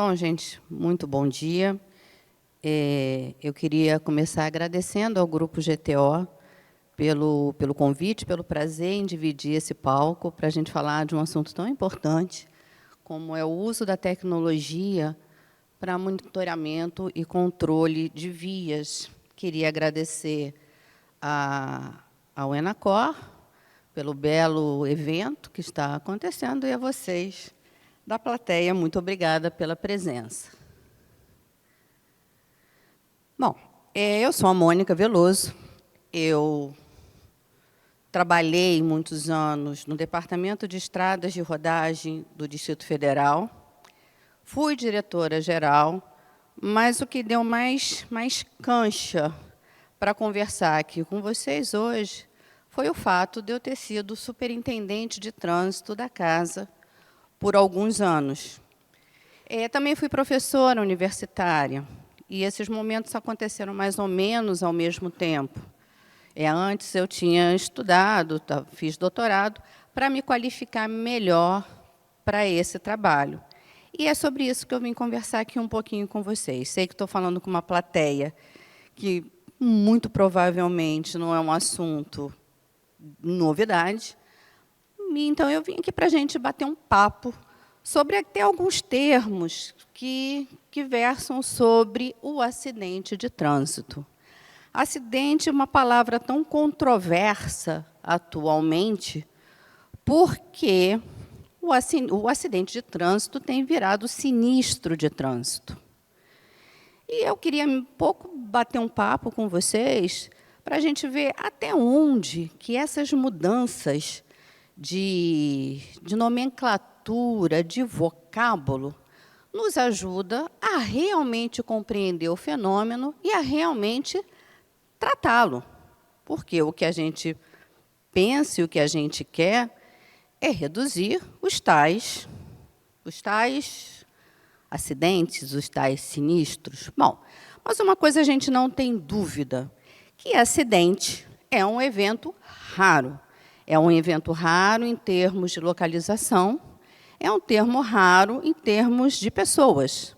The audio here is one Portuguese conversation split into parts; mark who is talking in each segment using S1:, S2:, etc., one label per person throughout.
S1: Bom, gente, muito bom dia. Eu queria começar agradecendo ao Grupo GTO pelo convite, pelo prazer em dividir esse palco para a gente falar de um assunto tão importante, como é o uso da tecnologia para monitoramento e controle de vias. Queria agradecer ao Enacor pelo belo evento que está acontecendo e a vocês da plateia, muito obrigada pela presença. Bom, eu sou a Mônica Veloso, eu trabalhei muitos anos no Departamento de Estradas de Rodagem do Distrito Federal, fui diretora-geral, mas o que deu mais cancha para conversar aqui com vocês hoje foi o fato de eu ter sido superintendente de trânsito da casa por alguns anos. Também fui professora universitária, e esses momentos aconteceram mais ou menos ao mesmo tempo. Antes eu tinha estudado, fiz doutorado, para me qualificar melhor para esse trabalho. E é sobre isso que eu vim conversar aqui um pouquinho com vocês. Sei que estou falando com uma plateia que, muito provavelmente, não é um assunto novidade. Então, eu vim aqui para a gente bater um papo sobre até alguns termos que versam sobre o acidente de trânsito. Acidente é uma palavra tão controversa atualmente, porque o acidente de trânsito tem virado sinistro de trânsito. E eu queria um pouco bater um papo com vocês para a gente ver até onde que essas mudanças de nomenclatura, de vocábulo, nos ajuda a realmente compreender o fenômeno e a realmente tratá-lo. Porque o que a gente pensa e o que a gente quer é reduzir os tais acidentes, os tais sinistros. Bom, mas uma coisa a gente não tem dúvida, que acidente é um evento raro. É um evento raro em termos de localização, é um termo raro em termos de pessoas.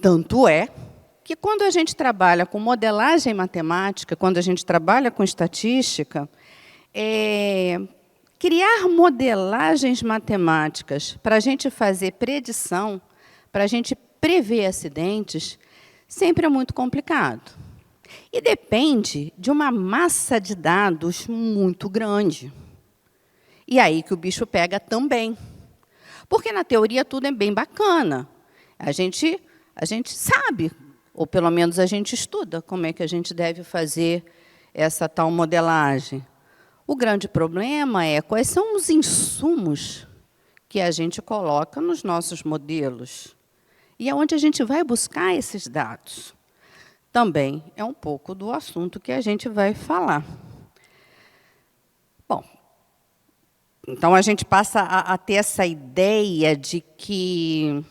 S1: Tanto é que, quando a gente trabalha com modelagem matemática, quando a gente trabalha com estatística, criar modelagens matemáticas para a gente fazer predição, para a gente prever acidentes, sempre é muito complicado. E depende de uma massa de dados muito grande. E aí que o bicho pega também. Porque, na teoria, tudo é bem bacana. A gente sabe, ou pelo menos a gente estuda, como é que a gente deve fazer essa tal modelagem. O grande problema é quais são os insumos que a gente coloca nos nossos modelos. E aonde a gente vai buscar esses dados. Também é um pouco do assunto que a gente vai falar. Bom, então a gente passa a ter essa ideia de que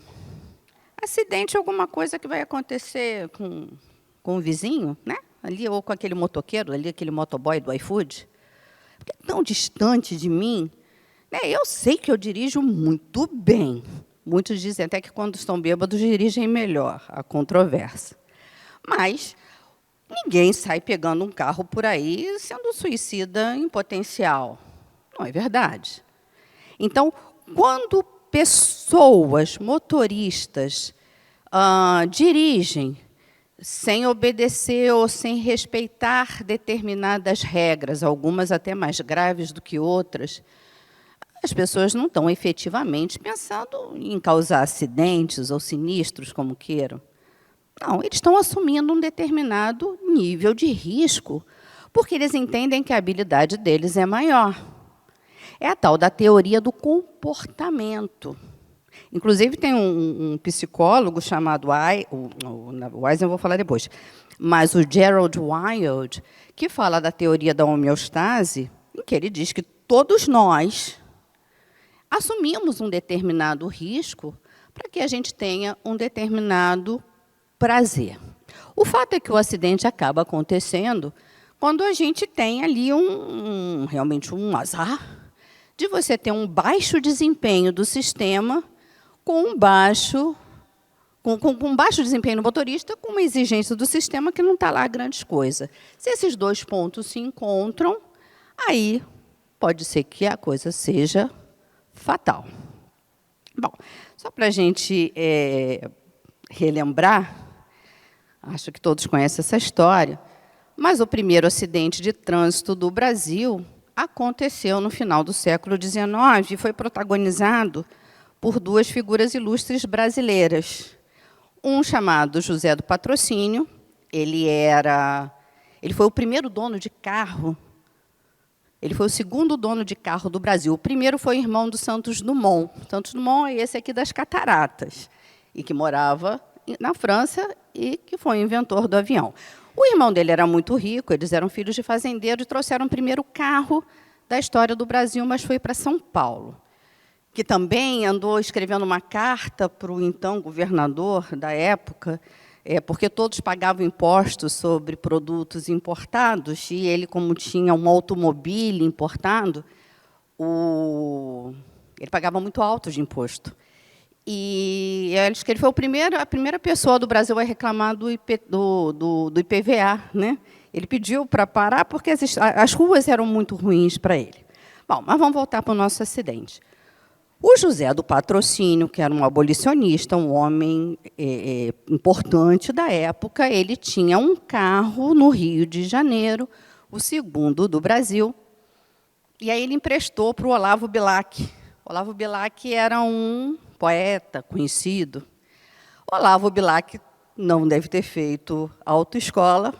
S1: acidente é alguma coisa que vai acontecer com o vizinho, né? Ali, ou com aquele motoqueiro, ali, aquele motoboy do iFood, porque é tão distante de mim. Né? Eu sei que eu dirijo muito bem. Muitos dizem até que, quando estão bêbados, dirigem melhor, há controvérsia. Mas ninguém sai pegando um carro por aí sendo suicida em potencial. Não é verdade? Então, quando pessoas, motoristas, dirigem sem obedecer ou sem respeitar determinadas regras, algumas até mais graves do que outras, as pessoas não estão efetivamente pensando em causar acidentes ou sinistros, como queiram. Não, eles estão assumindo um determinado nível de risco, porque eles entendem que a habilidade deles é maior. É a tal da teoria do comportamento. Inclusive, tem um psicólogo chamado o Wise, eu vou falar depois, mas o Gerald Wild, que fala da teoria da homeostase, em que ele diz que todos nós assumimos um determinado risco para que a gente tenha um determinado prazer. O fato é que o acidente acaba acontecendo quando a gente tem ali realmente um azar de você ter um baixo desempenho do sistema com baixo desempenho no motorista, com uma exigência do sistema que não está lá grandes coisas. Se esses dois pontos se encontram, aí pode ser que a coisa seja fatal. Bom, só para a gente relembrar, acho que todos conhecem essa história, mas o primeiro acidente de trânsito do Brasil aconteceu no final do século XIX e foi protagonizado por duas figuras ilustres brasileiras. Um chamado José do Patrocínio, ele foi o primeiro dono de carro, ele foi o segundo dono de carro do Brasil. O primeiro foi irmão do Santos Dumont. Santos Dumont é esse aqui das Cataratas, e que morava na França e que foi o inventor do avião. O irmão dele era muito rico, eles eram filhos de fazendeiro e trouxeram o primeiro carro da história do Brasil, mas foi para São Paulo, que também andou escrevendo uma carta para o então governador da época, porque todos pagavam impostos sobre produtos importados, e ele, como tinha um automóvel importado, ele pagava muito alto de imposto. E ele foi a primeira pessoa do Brasil a reclamar do IPVA. Né? Ele pediu para parar porque as ruas eram muito ruins para ele. Bom, mas vamos voltar para o nosso acidente. O José do Patrocínio, que era um abolicionista, um homem importante da época, ele tinha um carro no Rio de Janeiro, o segundo do Brasil, e aí ele emprestou para o Olavo Bilac. Olavo Bilac era um poeta conhecido. Olavo Bilac não deve ter feito autoescola,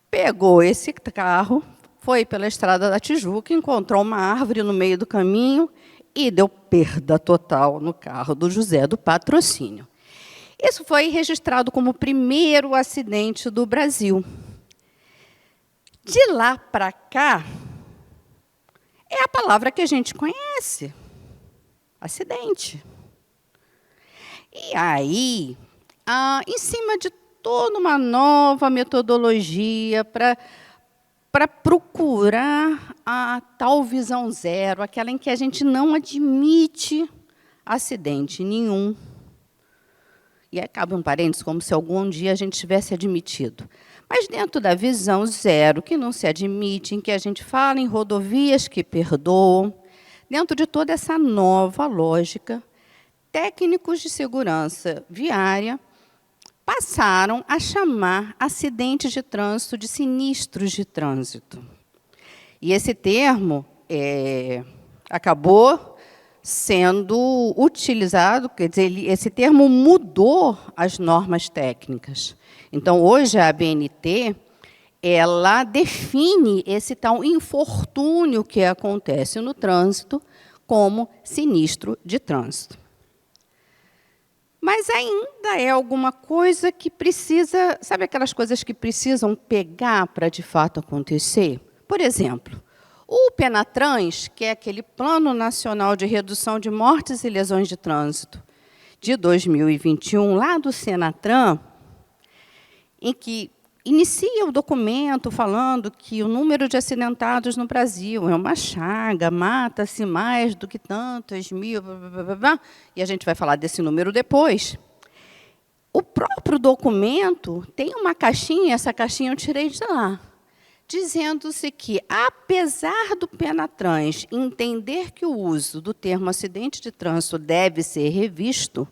S1: pegou esse carro, foi pela Estrada da Tijuca, encontrou uma árvore no meio do caminho e deu perda total no carro do José do Patrocínio. Isso foi registrado como o primeiro acidente do Brasil. De lá para cá, é a palavra que a gente conhece, acidente. E aí, em cima de toda uma nova metodologia para procurar a tal visão zero, aquela em que a gente não admite acidente nenhum. E aí cabe um parênteses, como se algum dia a gente tivesse admitido. Mas dentro da visão zero, que não se admite, em que a gente fala em rodovias que perdoam, dentro de toda essa nova lógica, técnicos de segurança viária passaram a chamar acidentes de trânsito de sinistros de trânsito. E esse termo acabou sendo utilizado, quer dizer, esse termo mudou as normas técnicas. Então, hoje, a ABNT, ela define esse tal infortúnio que acontece no trânsito como sinistro de trânsito. Mas ainda é alguma coisa que precisa... Sabe aquelas coisas que precisam pegar para, de fato, acontecer? Por exemplo, o PENATRANS, que é aquele Plano Nacional de Redução de Mortes e Lesões de Trânsito, de 2021, lá do Senatran, em que inicia o documento falando que o número de acidentados no Brasil é uma chaga, mata-se mais do que tantos mil, blá, blá, blá, blá, e a gente vai falar desse número depois. O próprio documento tem uma caixinha, essa caixinha eu tirei de lá, dizendo-se que, apesar do PENATRANS entender que o uso do termo acidente de trânsito deve ser revisto,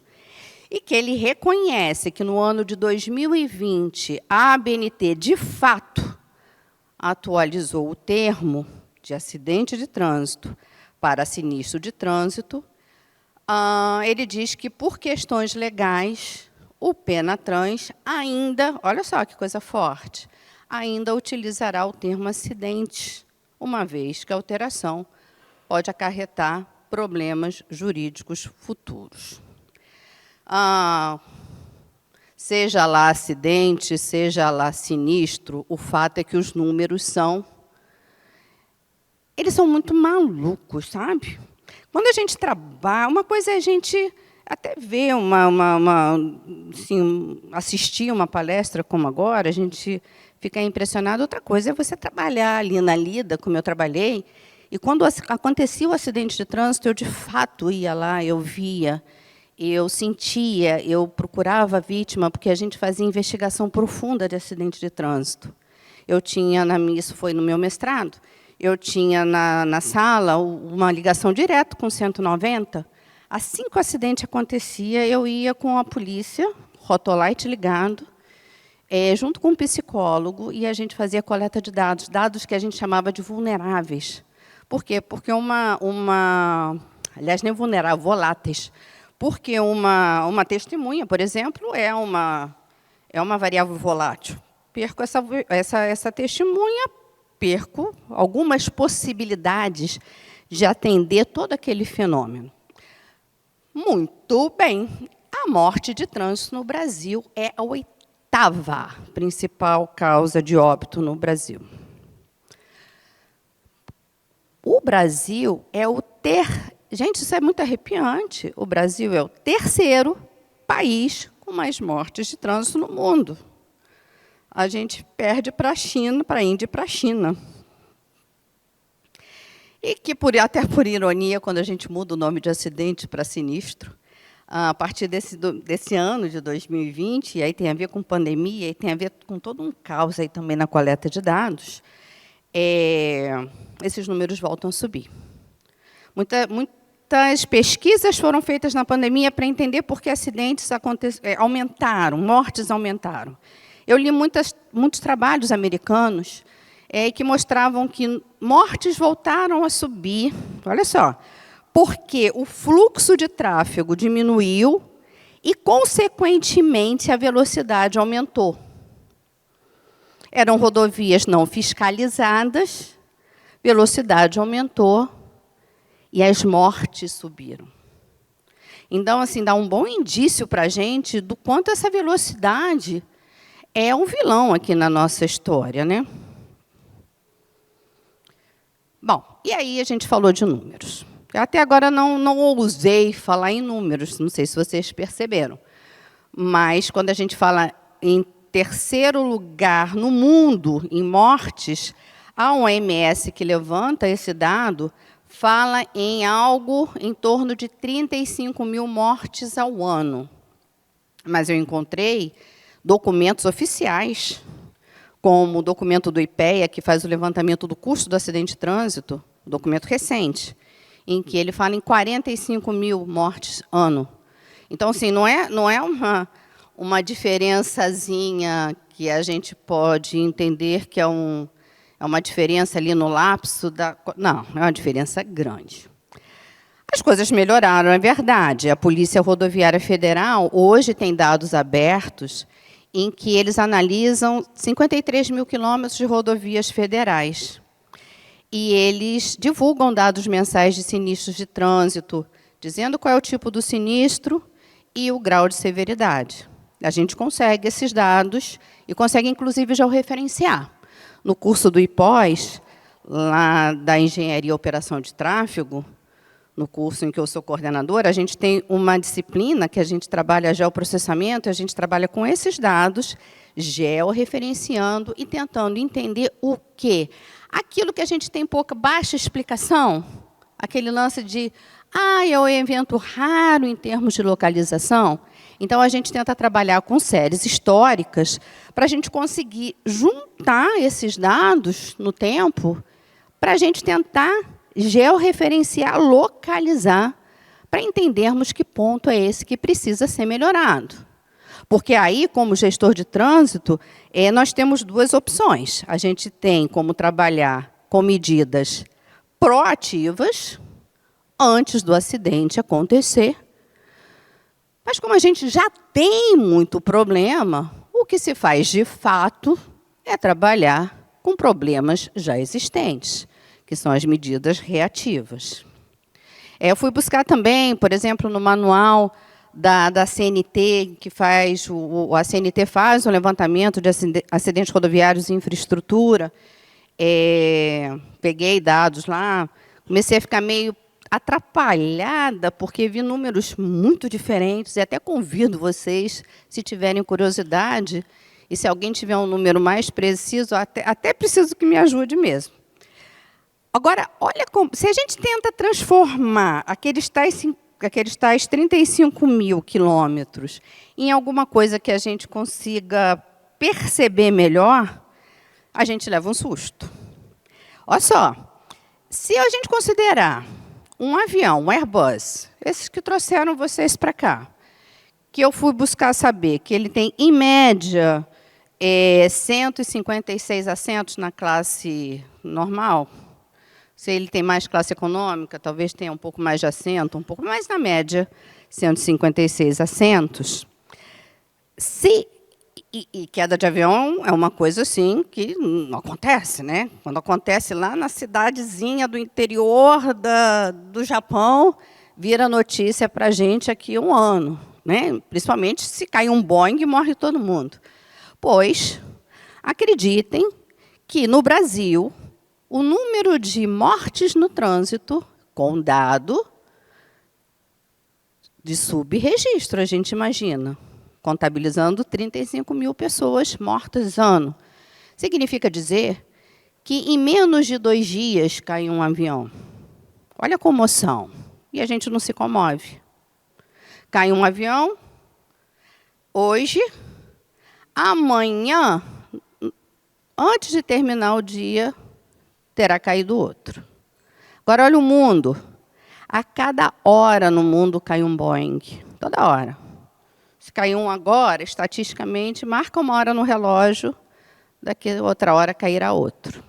S1: e que ele reconhece que, no ano de 2020, a ABNT, de fato, atualizou o termo de acidente de trânsito para sinistro de trânsito, ele diz que, por questões legais, o PENATRANS ainda, olha só que coisa forte, ainda utilizará o termo acidente, uma vez que a alteração pode acarretar problemas jurídicos futuros. Seja lá acidente, seja lá sinistro, o fato é que os números eles são muito malucos, sabe? Quando a gente trabalha, uma coisa é a gente até ver assim, assistir uma palestra como agora, a gente fica impressionado. Outra coisa é você trabalhar ali na lida, como eu trabalhei, e quando acontecia o acidente de trânsito, eu, de fato, ia lá, eu via. eu procurava a vítima, porque a gente fazia investigação profunda de acidente de trânsito. Isso foi no meu mestrado, eu tinha na sala uma ligação direta com o 190. Assim que o acidente acontecia, eu ia com a polícia, rotolite ligado, junto com um psicólogo, e a gente fazia coleta de dados que a gente chamava de vulneráveis. Por quê? Porque aliás, nem vulnerável, voláteis. Porque uma testemunha, por exemplo, é uma variável volátil. Perco essa testemunha, perco algumas possibilidades de atender todo aquele fenômeno. Muito bem. A morte de trânsito no Brasil é a 8ª principal causa de óbito no Brasil. O Brasil é Gente, isso é muito arrepiante. O Brasil é o 3º país com mais mortes de trânsito no mundo. A gente perde para a China, para a Índia e para a China. E que, até por ironia, quando a gente muda o nome de acidente para sinistro, a partir desse ano de 2020, e aí tem a ver com pandemia, e tem a ver com todo um caos aí também na coleta de dados, esses números voltam a subir. Muitas pesquisas foram feitas na pandemia para entender por que acidentes aumentaram, mortes aumentaram. Eu li muitos trabalhos americanos que mostravam que mortes voltaram a subir, olha só, porque o fluxo de tráfego diminuiu e, consequentemente, a velocidade aumentou. Eram rodovias não fiscalizadas, velocidade aumentou e as mortes subiram. Então, assim, dá um bom indício para a gente do quanto essa velocidade é um vilão aqui na nossa história, né? Bom, e aí a gente falou de números. Eu até agora não ousei falar em números, não sei se vocês perceberam. Mas, quando a gente fala em 3º lugar no mundo em mortes, a OMS, que levanta esse dado, fala em algo em torno de 35 mil mortes ao ano. Mas eu encontrei documentos oficiais, como o documento do IPEA, que faz o levantamento do custo do acidente de trânsito, um documento recente, em que ele fala em 45 mil mortes ano. Então, assim, não é uma diferençazinha que a gente pode entender que é uma diferença ali no lapso da... Não, é uma diferença grande. As coisas melhoraram, é verdade. A Polícia Rodoviária Federal hoje tem dados abertos em que eles analisam 53 mil quilômetros de rodovias federais. E eles divulgam dados mensais de sinistros de trânsito, dizendo qual é o tipo do sinistro e o grau de severidade. A gente consegue esses dados e consegue, inclusive, já o referenciar. No curso do IPOS, lá da Engenharia e Operação de Tráfego, no curso em que eu sou coordenadora, a gente tem uma disciplina que a gente trabalha geoprocessamento, e a gente trabalha com esses dados, georreferenciando e tentando entender o quê? Aquilo que a gente tem baixa explicação, aquele lance de, é um evento raro em termos de localização. Então, a gente tenta trabalhar com séries históricas para a gente conseguir juntar esses dados no tempo, para a gente tentar georreferenciar, localizar, para entendermos que ponto é esse que precisa ser melhorado. Porque aí, como gestor de trânsito, nós temos 2 opções. A gente tem como trabalhar com medidas proativas, antes do acidente acontecer. Mas, como a gente já tem muito problema, o que se faz, de fato, é trabalhar com problemas já existentes, que são as medidas reativas. Eu fui buscar também, por exemplo, no manual da CNT, que a CNT faz o levantamento de acidentes rodoviários e infraestrutura. Peguei dados lá, comecei a ficar meio atrapalhada, porque vi números muito diferentes, e até convido vocês, se tiverem curiosidade, e se alguém tiver um número mais preciso, até preciso que me ajude mesmo. Agora, olha como, se a gente tenta transformar aqueles tais aqueles tais 35 mil quilômetros, em alguma coisa que a gente consiga perceber melhor, a gente leva um susto. Olha só, se a gente considerar um avião, um Airbus, esses que trouxeram vocês para cá, que eu fui buscar saber que ele tem, em média, 156 assentos na classe normal. Se ele tem mais classe econômica, talvez tenha um pouco mais de assento, um pouco mais na média, 156 assentos. E queda de avião é uma coisa assim que não acontece, né? Quando acontece lá na cidadezinha do interior do Japão, vira notícia para a gente aqui um ano, né? Principalmente se cai um Boeing e morre todo mundo. Pois, acreditem que no Brasil o número de mortes no trânsito, com dado de subregistro, a gente imagina, contabilizando 35 mil pessoas mortas ano. Significa dizer que em menos de 2 dias cai um avião. Olha a comoção. E a gente não se comove. Cai um avião, hoje, amanhã, antes de terminar o dia, terá caído outro. Agora, olha o mundo. A cada hora no mundo cai um Boeing. Toda hora. Se cair um agora, estatisticamente, marca uma hora no relógio, daqui a outra hora cairá outro.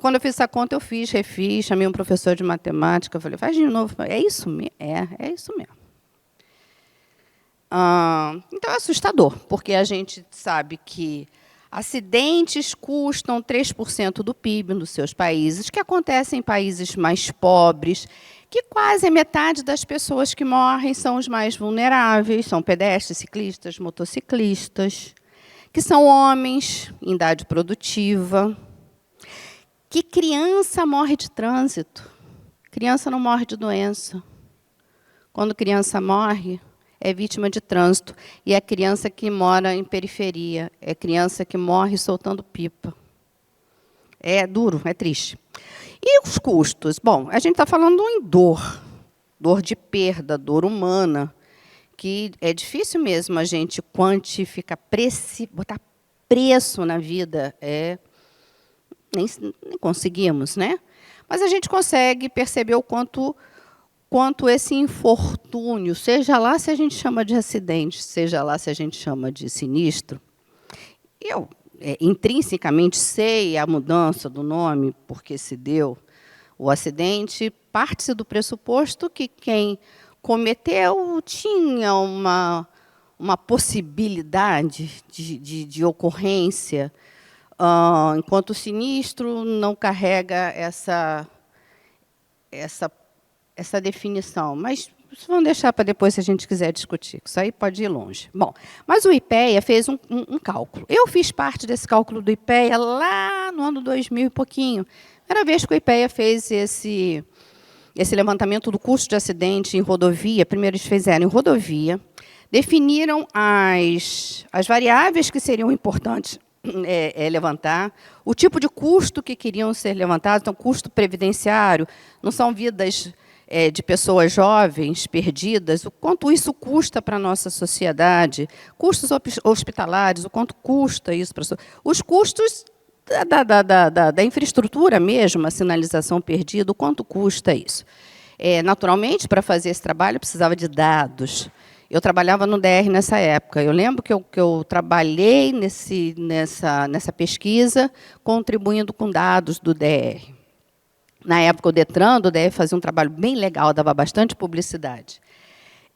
S1: Quando eu fiz essa conta, eu refiz, chamei um professor de matemática, falei, faz de novo. É isso mesmo? É isso mesmo. Então, é assustador, porque a gente sabe que acidentes custam 3% do PIB nos seus países, que acontecem em países mais pobres, que quase a metade das pessoas que morrem são os mais vulneráveis, são pedestres, ciclistas, motociclistas, que são homens em idade produtiva. Que criança morre de trânsito? Criança não morre de doença. Quando criança morre, é vítima de trânsito. E é criança que mora em periferia. É criança que morre soltando pipa. É duro, é triste. E os custos? Bom, a gente está falando em dor. Dor de perda, dor humana. Que é difícil mesmo a gente quantificar, botar preço na vida. Nem conseguimos, né? Mas a gente consegue perceber o quanto esse infortúnio, seja lá se a gente chama de acidente, seja lá se a gente chama de sinistro, eu intrinsecamente sei a mudança do nome, porque se deu o acidente, parte-se do pressuposto que quem cometeu tinha uma possibilidade de ocorrência, enquanto o sinistro não carrega essa definição. Mas vamos deixar para depois, se a gente quiser discutir. Isso aí pode ir longe. Bom, mas o IPEA fez um cálculo. Eu fiz parte desse cálculo do IPEA lá no ano 2000 e pouquinho. Primeira vez que o IPEA fez esse levantamento do custo de acidente em rodovia. Primeiro eles fizeram em rodovia, definiram as variáveis que seriam importantes levantar, o tipo de custo que queriam ser levantados, então, custo previdenciário, não são vidas de pessoas jovens, perdidas, o quanto isso custa para a nossa sociedade, custos hospitalares, o quanto custa isso para os custos da infraestrutura mesmo, a sinalização perdida, o quanto custa isso. Naturalmente, para fazer esse trabalho, precisava de dados. Eu trabalhava no DR nessa época. Eu lembro que eu trabalhei nessa pesquisa, contribuindo com dados do DR. Na época, o Detran do DR fazia um trabalho bem legal, dava bastante publicidade.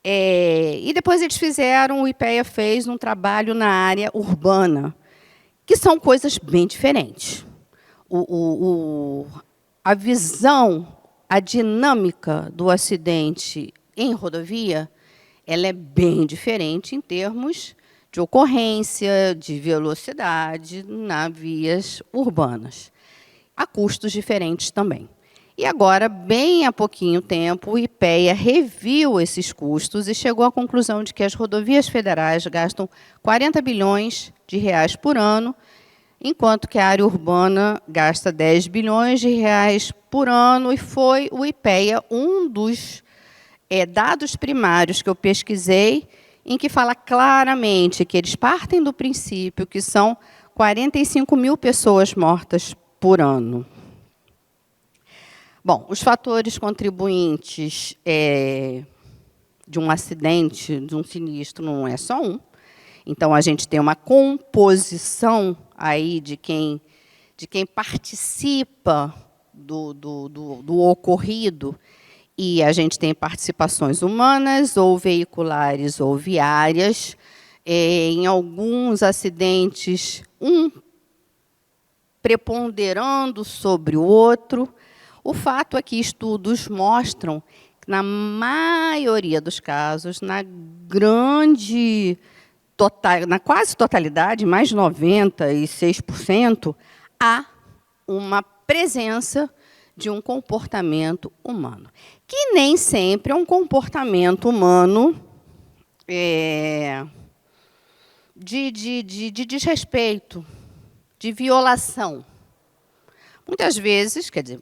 S1: E depois eles fizeram, o IPEA fez um trabalho na área urbana, que são coisas bem diferentes. A visão, a dinâmica do acidente em rodovia, ela é bem diferente em termos de ocorrência, de velocidade nas vias urbanas. Há custos diferentes também. E agora, bem há pouquinho tempo, o IPEA reviu esses custos e chegou à conclusão de que as rodovias federais gastam 40 bilhões de reais por ano, enquanto que a área urbana gasta 10 bilhões de reais por ano, e foi o IPEA um dos dados primários que eu pesquisei, em que fala claramente que eles partem do princípio que são 45 mil pessoas mortas por ano. Bom, os fatores contribuintes de um acidente, de um sinistro, não é só um. Então, a gente tem uma composição aí de quem participa do ocorrido, e a gente tem participações humanas, ou veiculares, ou viárias. Em alguns acidentes, um preponderando sobre o outro. O fato é que estudos mostram que, na maioria dos casos, na quase totalidade, mais de 96%, há uma presença de um comportamento humano, que nem sempre é um comportamento humano de desrespeito, de violação. Muitas vezes, quer dizer,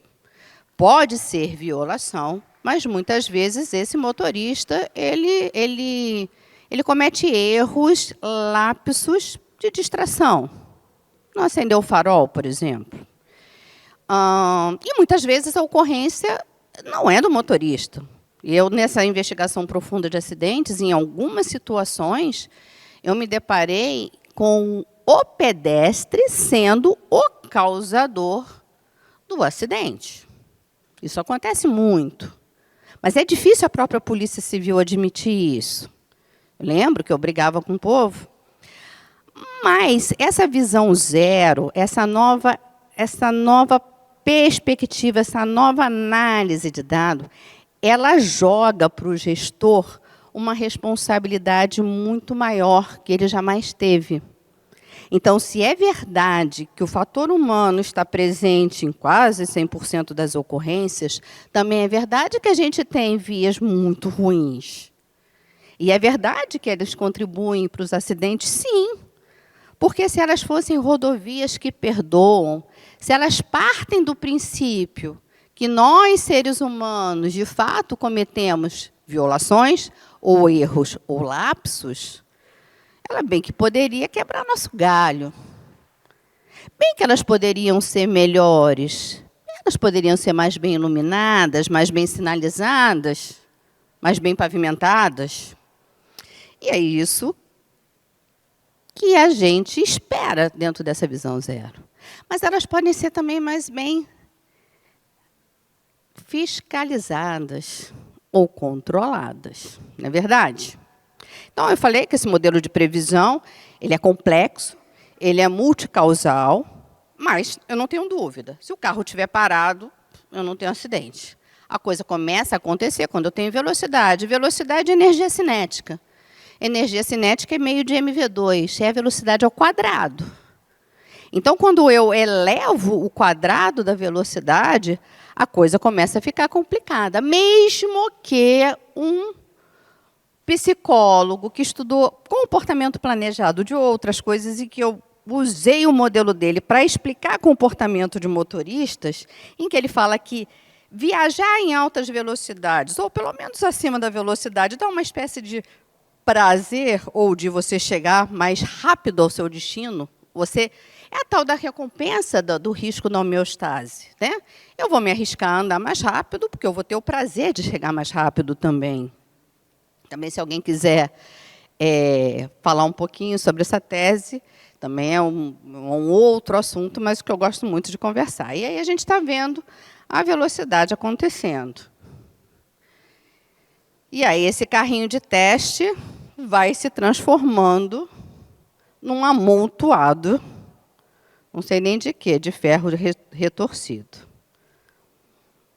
S1: pode ser violação, mas muitas vezes esse motorista ele comete erros, lapsos de distração. Não acendeu o farol, por exemplo. E muitas vezes a ocorrência não é do motorista. Eu, nessa investigação profunda de acidentes, em algumas situações, eu me deparei com o pedestre sendo o causador do acidente. Isso acontece muito. Mas é difícil a própria Polícia Civil admitir isso. Eu lembro que eu brigava com o povo. Mas essa visão zero, essa nova perspectiva, essa nova análise de dado, ela joga para o gestor uma responsabilidade muito maior que ele jamais teve. Então, se é verdade que o fator humano está presente em quase 100% das ocorrências, também é verdade que a gente tem vias muito ruins. E é verdade que eles contribuem para os acidentes, sim. Porque se elas fossem rodovias que perdoam, se elas partem do princípio que nós, seres humanos, de fato cometemos violações, ou erros, ou lapsos, ela bem que poderia quebrar nosso galho. Bem que elas poderiam ser melhores, elas poderiam ser mais bem iluminadas, mais bem sinalizadas, mais bem pavimentadas. E é isso que a gente espera dentro dessa visão zero. Mas elas podem ser também mais bem fiscalizadas ou controladas, não é verdade? Então, eu falei que esse modelo de previsão ele é complexo, ele é multicausal, mas eu não tenho dúvida. Se o carro estiver parado, eu não tenho acidente. A coisa começa a acontecer quando eu tenho velocidade. Velocidade é energia cinética. Energia cinética é meio de mv2, é a velocidade ao quadrado. Então, quando eu elevo o quadrado da velocidade, a coisa começa a ficar complicada. Mesmo que um psicólogo que estudou comportamento planejado de outras coisas e que eu usei o modelo dele para explicar comportamento de motoristas, em que ele fala que viajar em altas velocidades, ou pelo menos acima da velocidade, dá uma espécie de prazer, ou de você chegar mais rápido ao seu destino. É a tal da recompensa do risco da homeostase, né? Eu vou me arriscar a andar mais rápido, porque eu vou ter o prazer de chegar mais rápido também. Também, se alguém quiser falar um pouquinho sobre essa tese, também é um outro assunto, mas que eu gosto muito de conversar. E aí a gente está vendo a velocidade acontecendo. E aí esse carrinho de teste vai se transformando num amontoado, não sei nem de quê, de ferro retorcido.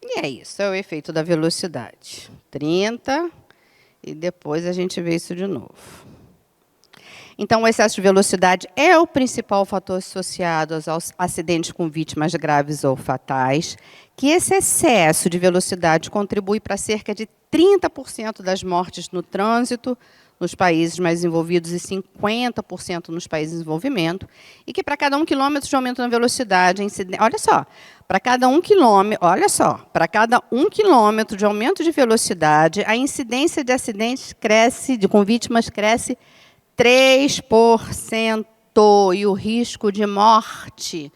S1: E é isso, é o efeito da velocidade. 30, e depois a gente vê isso de novo. Então, o excesso de velocidade é o principal fator associado aos acidentes com vítimas graves ou fatais, que esse excesso de velocidade contribui para cerca de 30% das mortes no trânsito nos países mais desenvolvidos e 50% nos países em desenvolvimento, e que para cada 1 quilômetro de aumento na velocidade, olha só, para cada 1 quilômetro, para cada 1 quilômetro de aumento de velocidade, a incidência de acidentes com vítimas cresce 3%, e o risco de morte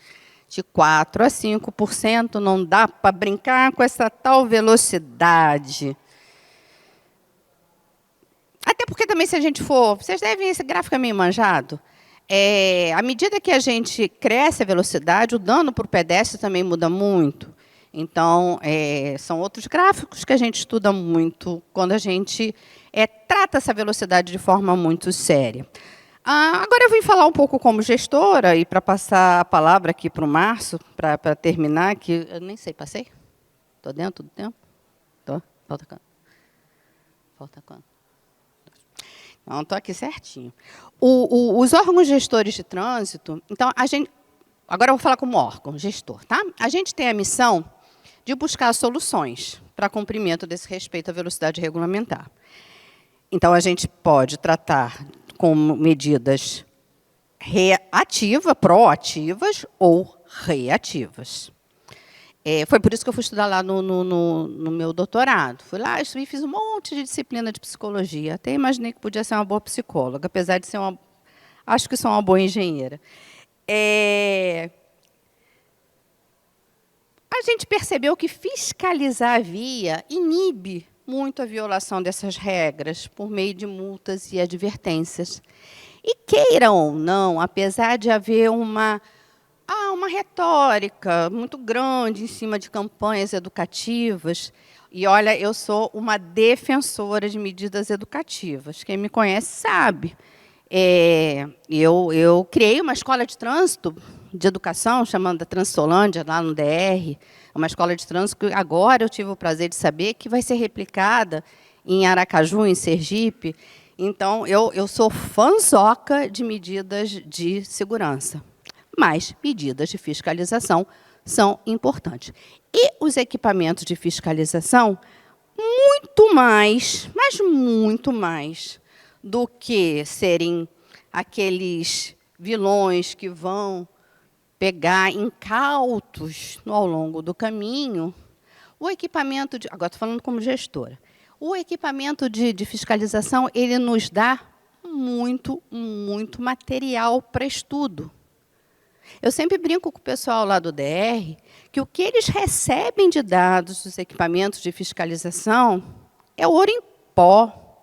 S1: de 4% a 5%. Não dá para brincar com essa tal velocidade. Até porque também, se a gente for... Vocês devem... Esse gráfico é meio manjado. À medida que a gente cresce a velocidade, o dano para o pedestre também muda muito. Então, são outros gráficos que a gente estuda muito quando a gente trata essa velocidade de forma muito séria. Agora eu vim falar um pouco como gestora, e para passar a palavra aqui para o Márcio, para terminar, aqui, eu nem sei, passei? Estou dentro do tempo? Estou? Falta quanto? Falta quanto? Não, estou aqui certinho. Os órgãos gestores de trânsito, então, agora eu vou falar como órgão gestor, tá? A gente tem a missão de buscar soluções para cumprimento desse respeito à velocidade regulamentar. Então, a gente pode tratar com medidas proativas ou reativas. Foi por isso que eu fui estudar lá no meu doutorado. Fui lá, estudei e fiz um monte de disciplina de psicologia. Até imaginei que podia ser uma boa psicóloga, apesar de ser acho que sou uma boa engenheira. A gente percebeu que fiscalizar a via inibe muito a violação dessas regras por meio de multas e advertências. E queiram ou não, apesar de haver uma retórica muito grande em cima de campanhas educativas, e olha, eu sou uma defensora de medidas educativas. Quem me conhece sabe. Eu criei uma escola de trânsito de educação, chamada Transolândia, lá no DR, uma escola de trânsito que agora eu tive o prazer de saber que vai ser replicada em Aracaju, em Sergipe. Então, eu sou fãzoca de medidas de segurança, mas medidas de fiscalização são importantes. E os equipamentos de fiscalização, muito mais, mas muito mais, do que serem aqueles vilões que vão pegar incautos ao longo do caminho, o equipamento agora estou falando como gestora, o equipamento de fiscalização, ele nos dá muito material para estudo. Eu sempre brinco com o pessoal lá do DR que o que eles recebem de dados dos equipamentos de fiscalização é ouro em pó,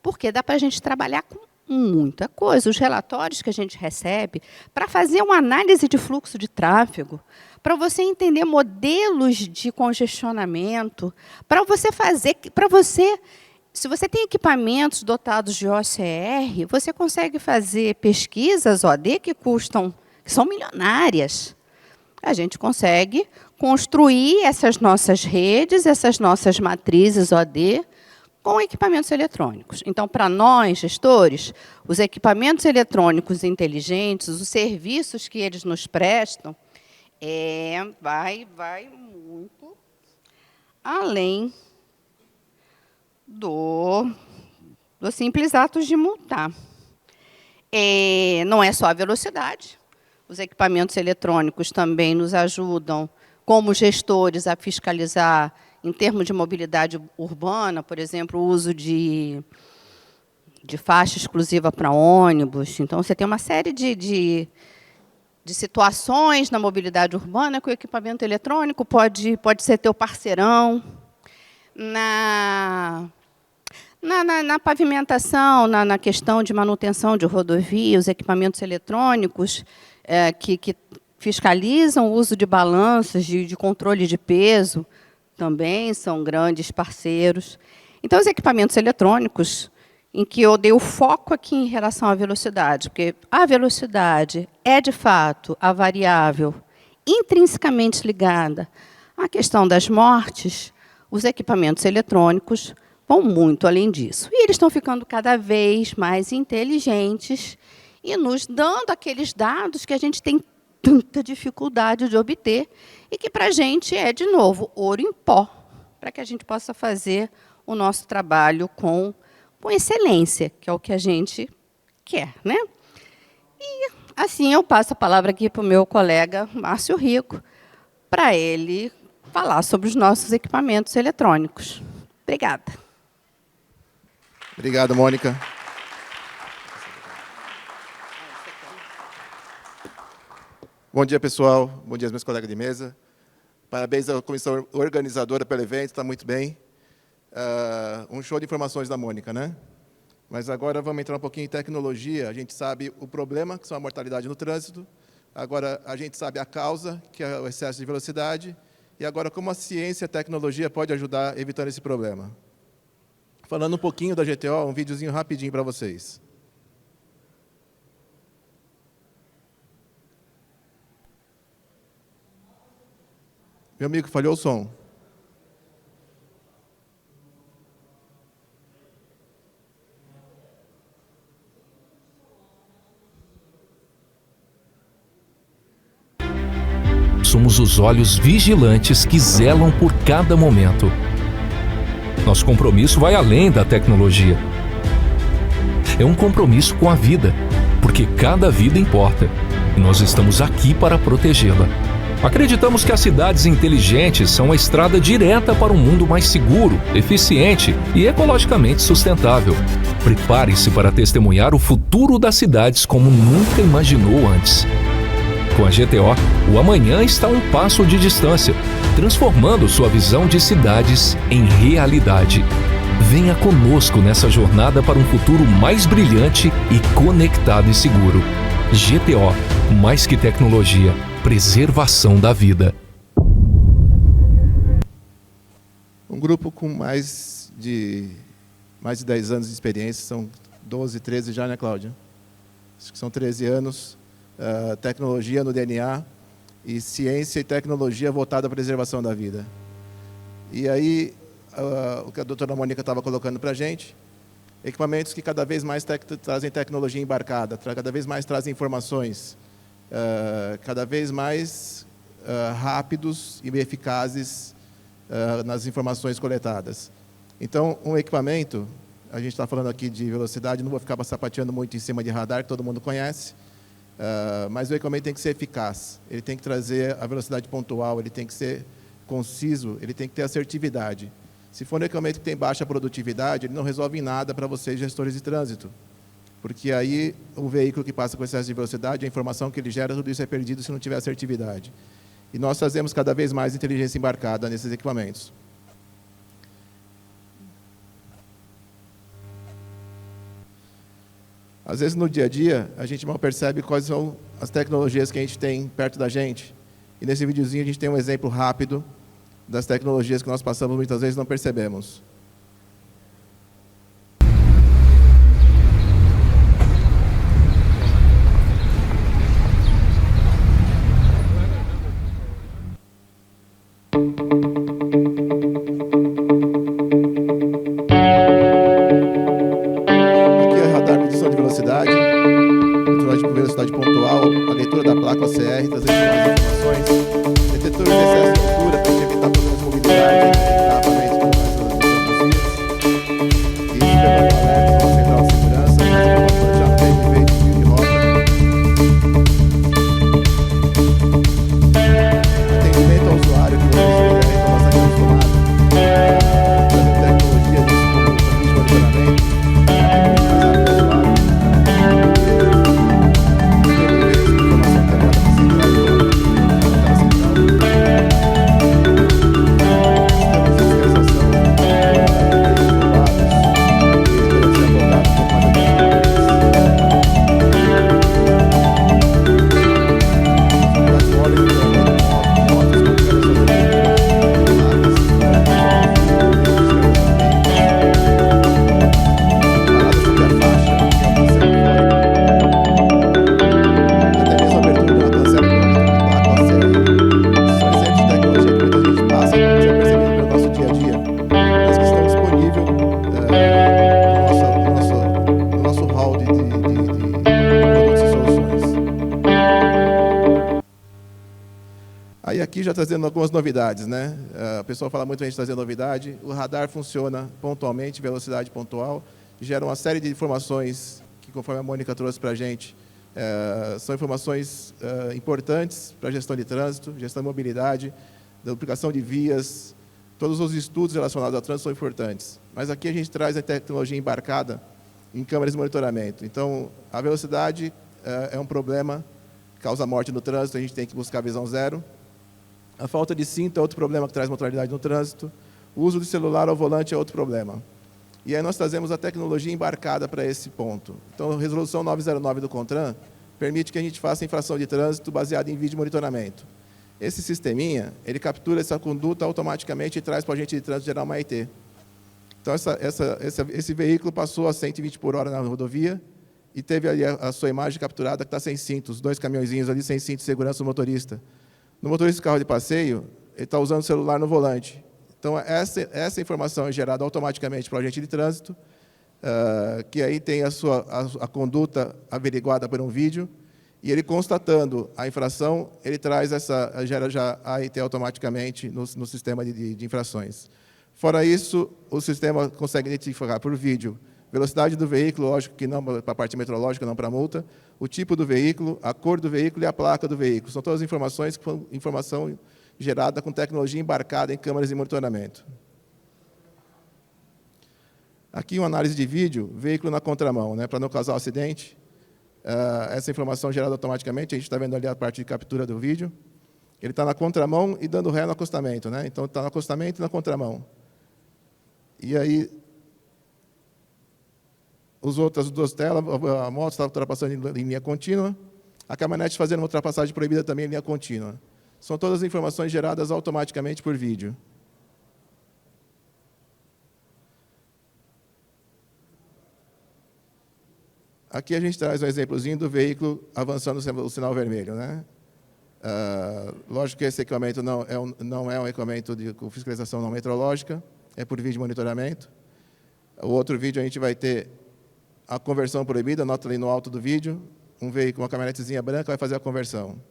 S1: porque dá para a gente trabalhar com muita coisa. Os relatórios que a gente recebe para fazer uma análise de fluxo de tráfego, para você entender modelos de congestionamento, se você tem equipamentos dotados de OCR, você consegue fazer pesquisas OD que são milionárias. A gente consegue construir essas nossas redes, essas nossas matrizes OD, com equipamentos eletrônicos. Então, para nós, gestores, os equipamentos eletrônicos inteligentes, os serviços que eles nos prestam, vai muito além do simples ato de multar. Não é só a velocidade. Os equipamentos eletrônicos também nos ajudam, como gestores, a fiscalizar, em termos de mobilidade urbana, por exemplo, o uso de faixa exclusiva para ônibus. Então, você tem uma série de situações na mobilidade urbana que o equipamento eletrônico pode ser teu parceirão. Na pavimentação, na questão de manutenção de rodovia, os equipamentos eletrônicos que fiscalizam o uso de balanças, de controle de peso, também são grandes parceiros. Então, os equipamentos eletrônicos, em que eu dei o foco aqui em relação à velocidade, porque a velocidade é, de fato, a variável intrinsecamente ligada à questão das mortes, os equipamentos eletrônicos vão muito além disso. E eles estão ficando cada vez mais inteligentes e nos dando aqueles dados que a gente tem tanta dificuldade de obter e que, para a gente, de novo, ouro em pó, para que a gente possa fazer o nosso trabalho com excelência, que é o que a gente quer, né? E, assim, eu passo a palavra aqui para o meu colega Márcio Rico, para ele falar sobre os nossos equipamentos eletrônicos. Obrigada.
S2: Obrigado, Mônica. Bom dia, pessoal. Bom dia aos meus colegas de mesa. Parabéns à comissão organizadora pelo evento, está muito bem. Um show de informações da Mônica, né? Mas agora vamos entrar um pouquinho em tecnologia. A gente sabe o problema, que são a mortalidade no trânsito. Agora, a gente sabe a causa, que é o excesso de velocidade. E agora, como a ciência e a tecnologia pode ajudar evitando esse problema. Falando um pouquinho da GTO, um videozinho rapidinho para vocês. Meu amigo, falhou o som.
S3: Somos os olhos vigilantes que zelam por cada momento. Nosso compromisso vai além da tecnologia. É um compromisso com a vida, porque cada vida importa, e nós estamos aqui para protegê-la. Acreditamos que as cidades inteligentes são a estrada direta para um mundo mais seguro, eficiente e ecologicamente sustentável. Prepare-se para testemunhar o futuro das cidades como nunca imaginou antes. Com a GTO, o amanhã está a um passo de distância, transformando sua visão de cidades em realidade. Venha conosco nessa jornada para um futuro mais brilhante e conectado e seguro. GTO, mais que tecnologia, preservação da vida.
S2: Um grupo com mais de 10 anos de experiência, são 12, 13 já, né, Cláudia? Acho que são 13 anos. Tecnologia no DNA e ciência e tecnologia voltada à preservação da vida. E aí, o que a doutora Mônica estava colocando para a gente, equipamentos que cada vez mais trazem tecnologia embarcada, cada vez mais trazem informações, cada vez mais rápidos e eficazes nas informações coletadas. Então, um equipamento, a gente está falando aqui de velocidade, não vou ficar sapateando muito em cima de radar, que todo mundo conhece, mas o equipamento tem que ser eficaz, ele tem que trazer a velocidade pontual, ele tem que ser conciso, ele tem que ter assertividade. Se for um equipamento que tem baixa produtividade, ele não resolve nada para vocês, gestores de trânsito, porque aí o veículo que passa com excesso de velocidade, a informação que ele gera, tudo isso é perdido se não tiver assertividade. E nós trazemos cada vez mais inteligência embarcada nesses equipamentos. Às vezes, no dia a dia, a gente mal percebe quais são as tecnologias que a gente tem perto da gente. E nesse videozinho a gente tem um exemplo rápido das tecnologias que nós passamos muitas vezes e não percebemos. Velocidade pontual, a leitura da placa OCR, trazendo mais informações, detetores de excesso de altura para evitar problemas de mobilidade, evitar apagamentos e isso levando um alerta para a central de segurança, já tem efeito de rota. Atendimento ao usuário, que vocês estão bastante acostumados, trazendo tecnologia como de monitoramento, já trazendo algumas novidades, né? A pessoa fala muito a gente trazer novidade. O radar funciona pontualmente, velocidade pontual, gera uma série de informações que, conforme a Mônica trouxe para a gente, são informações importantes para a gestão de trânsito, gestão de mobilidade, da duplicação de vias. Todos os estudos relacionados ao trânsito são importantes. Mas aqui a gente traz a tecnologia embarcada em câmeras de monitoramento. Então, a velocidade é um problema, causa morte no trânsito, a gente tem que buscar a visão zero. A falta de cinto é outro problema que traz mortalidade no trânsito. O uso de celular ao volante é outro problema. E aí nós trazemos a tecnologia embarcada para esse ponto. Então, a resolução 909 do CONTRAN permite que a gente faça infração de trânsito baseada em vídeo monitoramento. Esse sisteminha, ele captura essa conduta automaticamente e traz para o agente de trânsito gerar uma IT. Então, esse veículo passou a 120 por hora na rodovia e teve ali a sua imagem capturada que está sem cinto, os 2 caminhõezinhos ali sem cinto de segurança do motorista. No motorista de carro de passeio, ele está usando o celular no volante. Então, essa informação é gerada automaticamente para o agente de trânsito, que aí tem a conduta averiguada por um vídeo, e ele constatando a infração, ele gera já a IT automaticamente no sistema de infrações. Fora isso, o sistema consegue identificar por vídeo velocidade do veículo, lógico que não para a parte metrológica, não para a multa, o tipo do veículo, a cor do veículo e a placa do veículo. São todas informações que foram informação gerada com tecnologia embarcada em câmeras de monitoramento. Aqui uma análise de vídeo, veículo na contramão, né, para não causar um acidente. Essa informação gerada automaticamente, a gente está vendo ali a parte de captura do vídeo. Ele está na contramão e dando ré no acostamento, né? Então, está no acostamento e na contramão. E aí, as outras 2 telas, a moto está ultrapassando em linha contínua, a caminhonete fazendo uma ultrapassagem proibida também em linha contínua. São todas as informações geradas automaticamente por vídeo. Aqui a gente traz um exemplozinho do veículo avançando o sinal vermelho, né? Lógico que esse equipamento não é um equipamento com fiscalização não metrológica, é por vídeo monitoramento. O outro vídeo a gente vai ter a conversão proibida, nota ali no alto do vídeo, um veículo, uma caminhonetezinha branca vai fazer a conversão.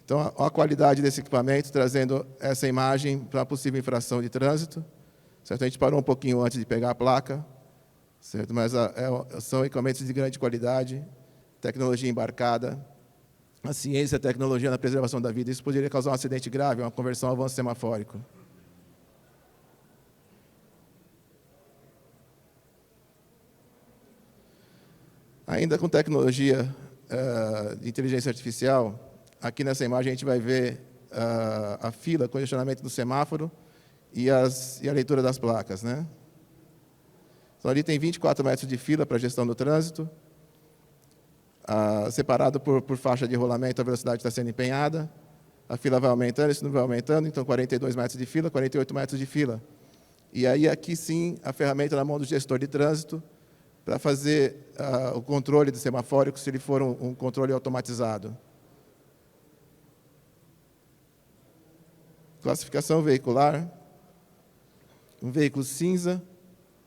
S2: Então, a qualidade desse equipamento, trazendo essa imagem para a possível infração de trânsito. Certo? A gente parou um pouquinho antes de pegar a placa, certo? Mas são equipamentos de grande qualidade, tecnologia embarcada, a ciência e a tecnologia na preservação da vida. Isso poderia causar um acidente grave, uma conversão ao avanço semafórico. Ainda com tecnologia de inteligência artificial, aqui nessa imagem a gente vai ver a fila, o congestionamento do semáforo e a leitura das placas, né? Então, ali tem 24 metros de fila para a gestão do trânsito, separado por faixa de rolamento, a velocidade está sendo empenhada, a fila vai aumentando, isso não vai aumentando, então 42 metros de fila, 48 metros de fila. E aí, aqui sim, a ferramenta na mão do gestor de trânsito, para fazer o controle do semafórico, se ele for um controle automatizado. Classificação veicular, um veículo cinza,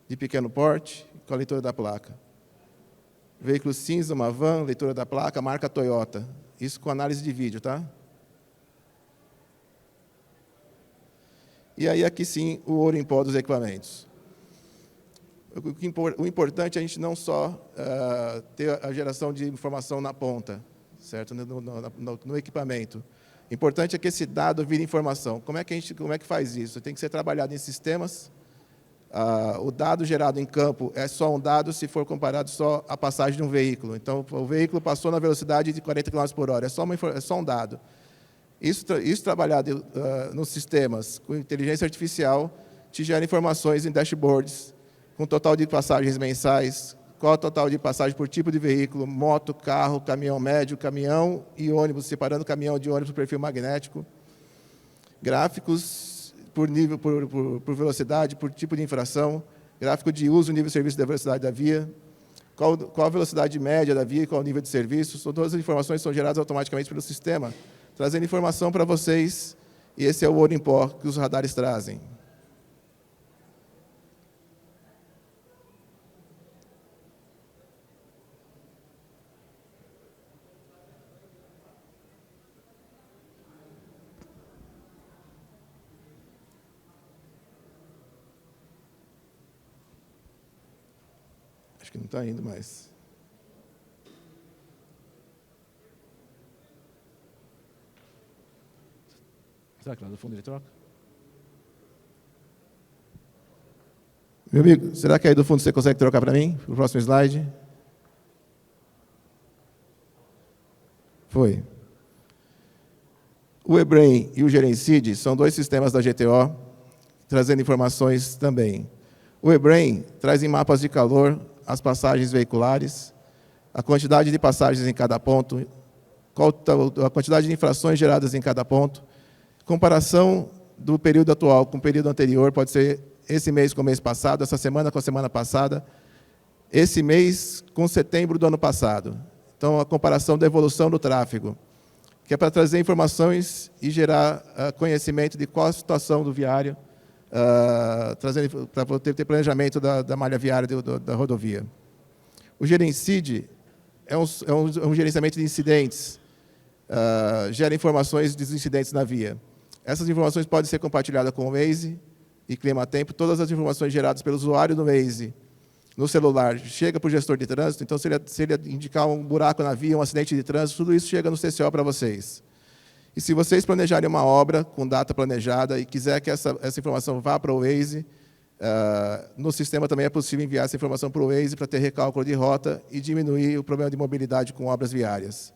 S2: de pequeno porte, com a leitura da placa. Veículo cinza, uma van, leitura da placa, marca Toyota. Isso com análise de vídeo, tá? E aí, aqui sim, o ouro em pó dos equipamentos. O importante é a gente não só ter a geração de informação na ponta, certo? No equipamento. O importante é que esse dado vire informação. Como é que faz isso? Tem que ser trabalhado em sistemas. O dado gerado em campo é só um dado se for comparado só à passagem de um veículo. Então, o veículo passou na velocidade de 40 km por hora. É só um dado. Isso trabalhado nos sistemas com inteligência artificial te gera informações em dashboards, com total de passagens mensais, qual é o total de passagem por tipo de veículo, moto, carro, caminhão médio, caminhão e ônibus, separando caminhão de ônibus por perfil magnético, gráficos por nível, por velocidade, por tipo de infração, gráfico de uso, nível de serviço da velocidade da via, qual a velocidade média da via, qual o nível de serviço, todas as informações são geradas automaticamente pelo sistema, trazendo informação para vocês, e esse é o ouro em pó que os radares trazem. Acho que não está indo mais. Será que lá do fundo ele troca? Meu amigo, será que aí do fundo você consegue trocar para mim? O próximo slide. Foi. O eBrain e o Gerencid são dois sistemas da GTO, trazendo informações também. O eBrain traz em mapas de calor as passagens veiculares, a quantidade de passagens em cada ponto, a quantidade de infrações geradas em cada ponto, comparação do período atual com o período anterior, pode ser esse mês com o mês passado, essa semana com a semana passada, esse mês com setembro do ano passado. Então, a comparação da evolução do tráfego, que é para trazer informações e gerar conhecimento de qual a situação do viário, trazendo para ter planejamento da malha viária da rodovia. O Gerencid é um gerenciamento de incidentes, gera informações dos incidentes na via. Essas informações podem ser compartilhadas com o Waze e Climatempo. Todas as informações geradas pelo usuário do Waze no celular chega para o gestor de trânsito. Então, se ele indicar um buraco na via, um acidente de trânsito, tudo isso chega no CCO para vocês. E se vocês planejarem uma obra com data planejada e quiser que essa informação vá para o Waze, no sistema também é possível enviar essa informação para o Waze para ter recálculo de rota e diminuir o problema de mobilidade com obras viárias.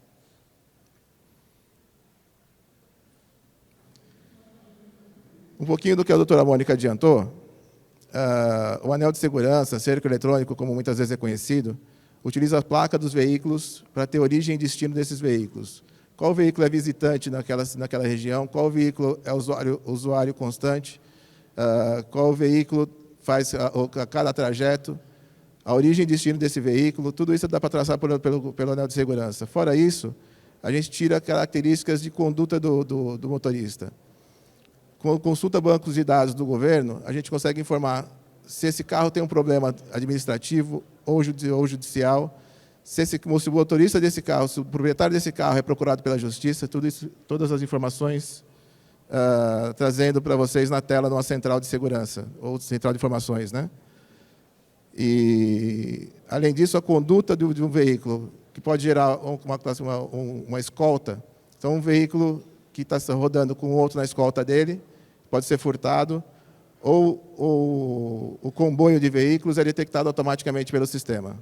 S2: Um pouquinho do que a doutora Mônica adiantou, o anel de segurança, cerco eletrônico, como muitas vezes é conhecido, utiliza a placa dos veículos para ter origem e destino desses veículos. Qual veículo é visitante naquela região, qual veículo é usuário constante, qual veículo faz cada trajeto, a origem e destino desse veículo, tudo isso dá para traçar pelo anel de segurança. Fora isso, a gente tira características de conduta do motorista. Com consulta bancos de dados do governo, a gente consegue informar se esse carro tem um problema administrativo ou judicial, se o motorista desse carro, se o proprietário desse carro é procurado pela justiça, tudo isso, todas as informações trazendo para vocês na tela numa central de segurança, ou central de informações, né? E, além disso, a conduta de um veículo, que pode gerar uma escolta. Então, um veículo que está rodando com outro na escolta dele, pode ser furtado, ou o comboio de veículos é detectado automaticamente pelo sistema.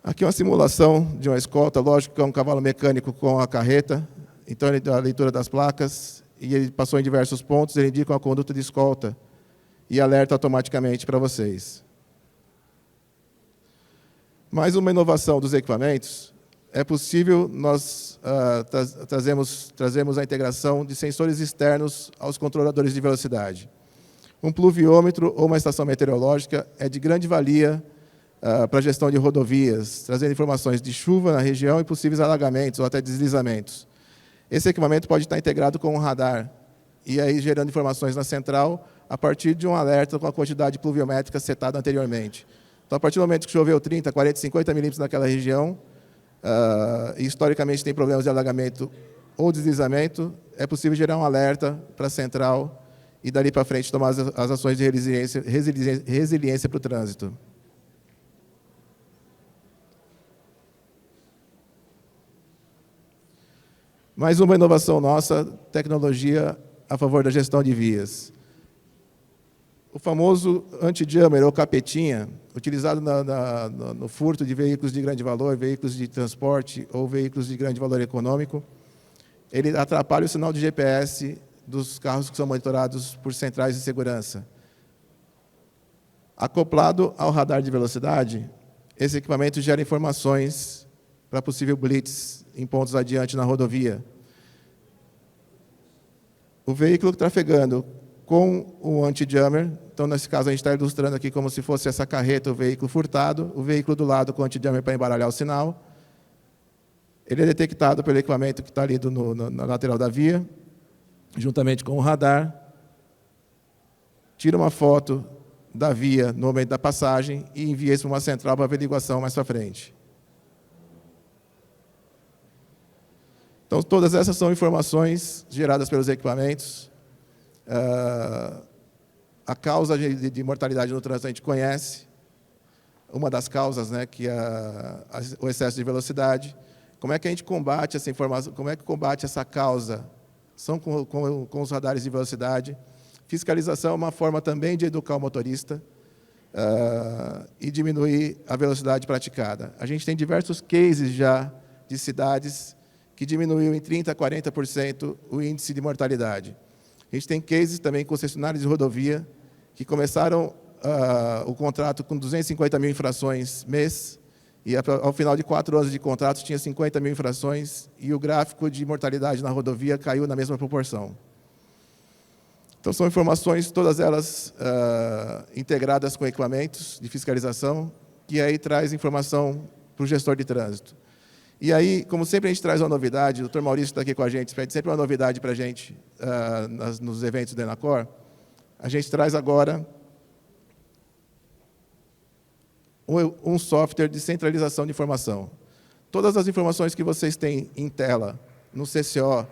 S2: Aqui é uma simulação de uma escolta, lógico que é um cavalo mecânico com a carreta, então ele dá a leitura das placas, e ele passou em diversos pontos, ele indica uma conduta de escolta e alerta automaticamente para vocês. Mais uma inovação dos equipamentos, é possível nós trazemos a integração de sensores externos aos controladores de velocidade. Um pluviômetro ou uma estação meteorológica é de grande valia para a gestão de rodovias, trazendo informações de chuva na região e possíveis alagamentos ou até deslizamentos. Esse equipamento pode estar integrado com um radar, e aí gerando informações na central, a partir de um alerta com a quantidade pluviométrica setada anteriormente. Então, a partir do momento que choveu 30, 40, 50 milímetros naquela região, e historicamente tem problemas de alagamento ou deslizamento, é possível gerar um alerta para a central e, dali para frente, tomar as ações de resiliência para o trânsito. Mais uma inovação nossa, tecnologia a favor da gestão de vias. O famoso anti-jammer, ou capetinha, utilizado no furto de veículos de grande valor, veículos de transporte ou veículos de grande valor econômico, ele atrapalha o sinal de GPS dos carros que são monitorados por centrais de segurança. Acoplado ao radar de velocidade, esse equipamento gera informações para possível blitz em pontos adiante na rodovia. O veículo trafegando com o anti-jammer, então, nesse caso, a gente está ilustrando aqui como se fosse essa carreta, o veículo furtado, o veículo do lado com o anti-jammer para embaralhar o sinal. Ele é detectado pelo equipamento que está ali na lateral da via, juntamente com o radar, tira uma foto da via no momento da passagem e envia isso para uma central para averiguação mais para frente. Então, todas essas são informações geradas pelos equipamentos. A causa de mortalidade no trânsito a gente conhece. Uma das causas, né, que é o excesso de velocidade. Como é que a gente combate essa informação? Como é que combate essa causa? São com os radares de velocidade. Fiscalização é uma forma também de educar o motorista e diminuir a velocidade praticada. A gente tem diversos cases já de cidades que diminuiu em 30% a 40% o índice de mortalidade. A gente tem cases também concessionários de rodovia que começaram o contrato com 250 mil infrações mês e ao final de 4 anos de contrato tinha 50 mil infrações e o gráfico de mortalidade na rodovia caiu na mesma proporção. Então, são informações, todas elas integradas com equipamentos de fiscalização, que aí traz informação para o gestor de trânsito. E aí, como sempre a gente traz uma novidade, o Dr. Maurício está aqui com a gente, pede sempre uma novidade para a gente nos eventos da Enacor, a gente traz agora um software de centralização de informação. Todas as informações que vocês têm em tela, no CCO,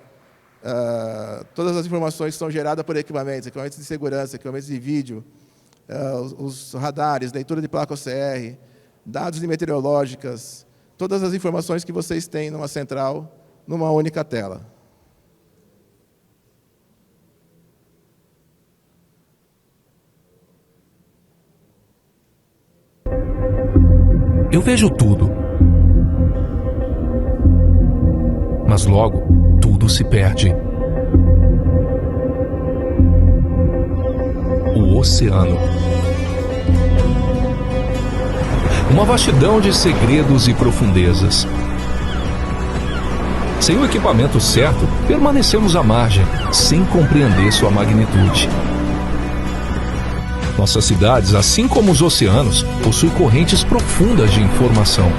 S2: todas as informações são geradas por equipamentos de segurança, equipamentos de vídeo, os radares, leitura de placa OCR, dados de meteorológicas, todas as informações que vocês têm numa central, numa única tela.
S3: Eu vejo tudo, mas logo tudo se perde. O oceano. Uma vastidão de segredos e profundezas. Sem o equipamento certo, permanecemos à margem, sem compreender sua magnitude. Nossas cidades, assim como os oceanos, possuem correntes profundas de informação.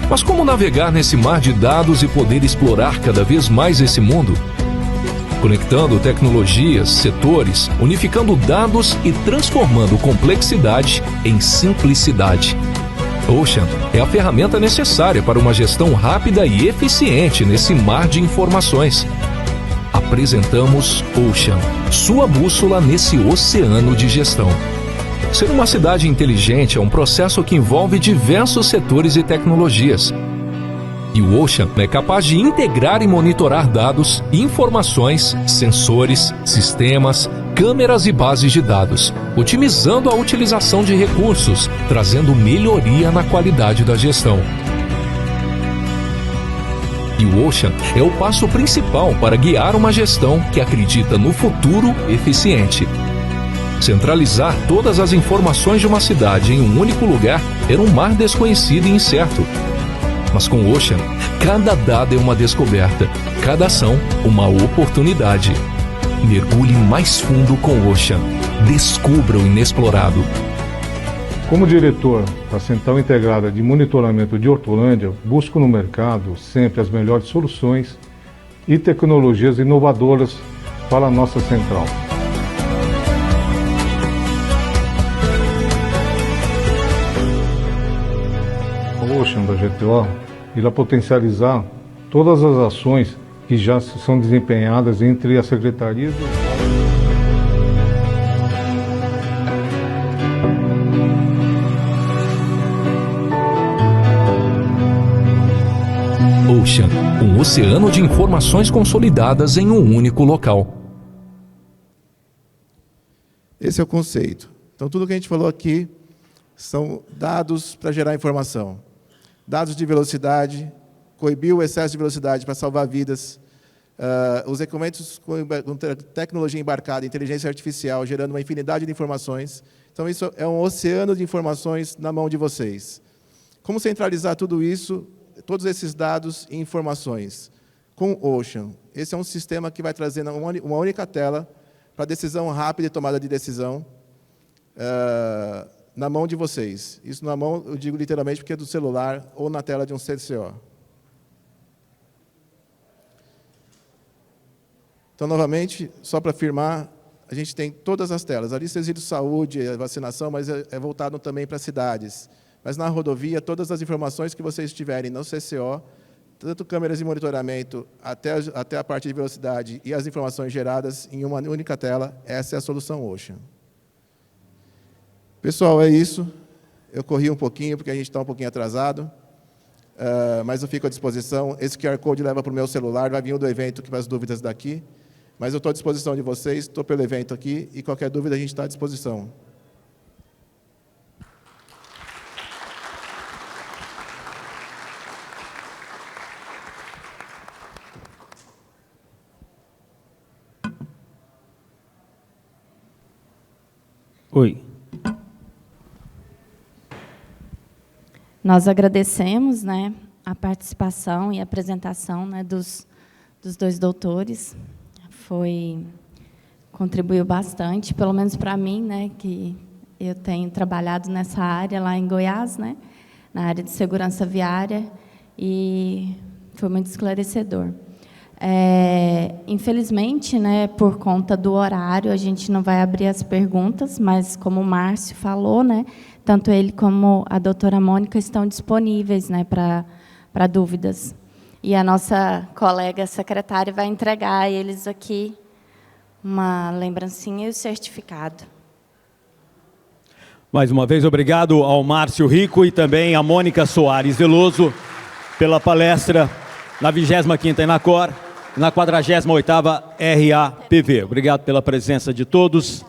S3: Mas como navegar nesse mar de dados e poder explorar cada vez mais esse mundo? Conectando tecnologias, setores, unificando dados e transformando complexidade em simplicidade. Ocean é a ferramenta necessária para uma gestão rápida e eficiente nesse mar de informações. Apresentamos Ocean, sua bússola nesse oceano de gestão. Ser uma cidade inteligente é um processo que envolve diversos setores e tecnologias. E o Ocean é capaz de integrar e monitorar dados, informações, sensores, sistemas, câmeras e bases de dados, otimizando a utilização de recursos, trazendo melhoria na qualidade da gestão. E o Ocean é o passo principal para guiar uma gestão que acredita no futuro eficiente. Centralizar todas as informações de uma cidade em um único lugar era um mar desconhecido e incerto. Mas com o Ocean, cada dado é uma descoberta, cada ação uma oportunidade. Mergulhe mais fundo com o Ocean. Descubra o inexplorado.
S4: Como diretor da Central Integrada de Monitoramento de Hortolândia, busco no mercado sempre as melhores soluções e tecnologias inovadoras para a nossa central. O Ocean da GTO irá potencializar todas as ações que já são desempenhadas entre as secretarias do
S3: Ocean, um oceano de informações consolidadas em um único local.
S2: Esse é o conceito. Então, tudo que a gente falou aqui são dados para gerar informação. Dados de velocidade, coibir o excesso de velocidade para salvar vidas, os equipamentos com tecnologia embarcada, inteligência artificial, gerando uma infinidade de informações. Então, isso é um oceano de informações na mão de vocês. Como centralizar tudo isso, todos esses dados e informações? Com o Ocean. Esse é um sistema que vai trazer uma única tela para decisão rápida e tomada de decisão na mão de vocês. Isso na mão, eu digo literalmente, porque é do celular ou na tela de um CCO. Então, novamente, só para afirmar, a gente tem todas as telas. Ali vocês viram saúde, vacinação, mas é voltado também para cidades. Mas na rodovia, todas as informações que vocês tiverem no CCO tanto câmeras de monitoramento até a parte de velocidade e as informações geradas em uma única tela. Essa é a solução Ocean. Pessoal, é isso. Eu corri um pouquinho, porque a gente está um pouquinho atrasado, mas eu fico à disposição. Esse QR Code leva para o meu celular, vai vir o do evento para as dúvidas daqui, mas eu estou à disposição de vocês, estou pelo evento aqui, e qualquer dúvida a gente está à disposição.
S5: Oi.
S6: Nós agradecemos, né, a participação e a apresentação, né, dos dois doutores. Contribuiu bastante, pelo menos para mim, né, que eu tenho trabalhado nessa área lá em Goiás, né, na área de segurança viária, e foi muito esclarecedor. Infelizmente, né, por conta do horário, a gente não vai abrir as perguntas, mas como o Márcio falou, né, tanto ele como a doutora Mônica estão disponíveis, né, para dúvidas. E a nossa colega secretária vai entregar a eles aqui uma lembrancinha e o certificado.
S5: Mais uma vez, obrigado ao Márcio Rico e também à Mônica Soares Veloso pela palestra na 25ª Enacor, na 48ª RAPV. Obrigado pela presença de todos.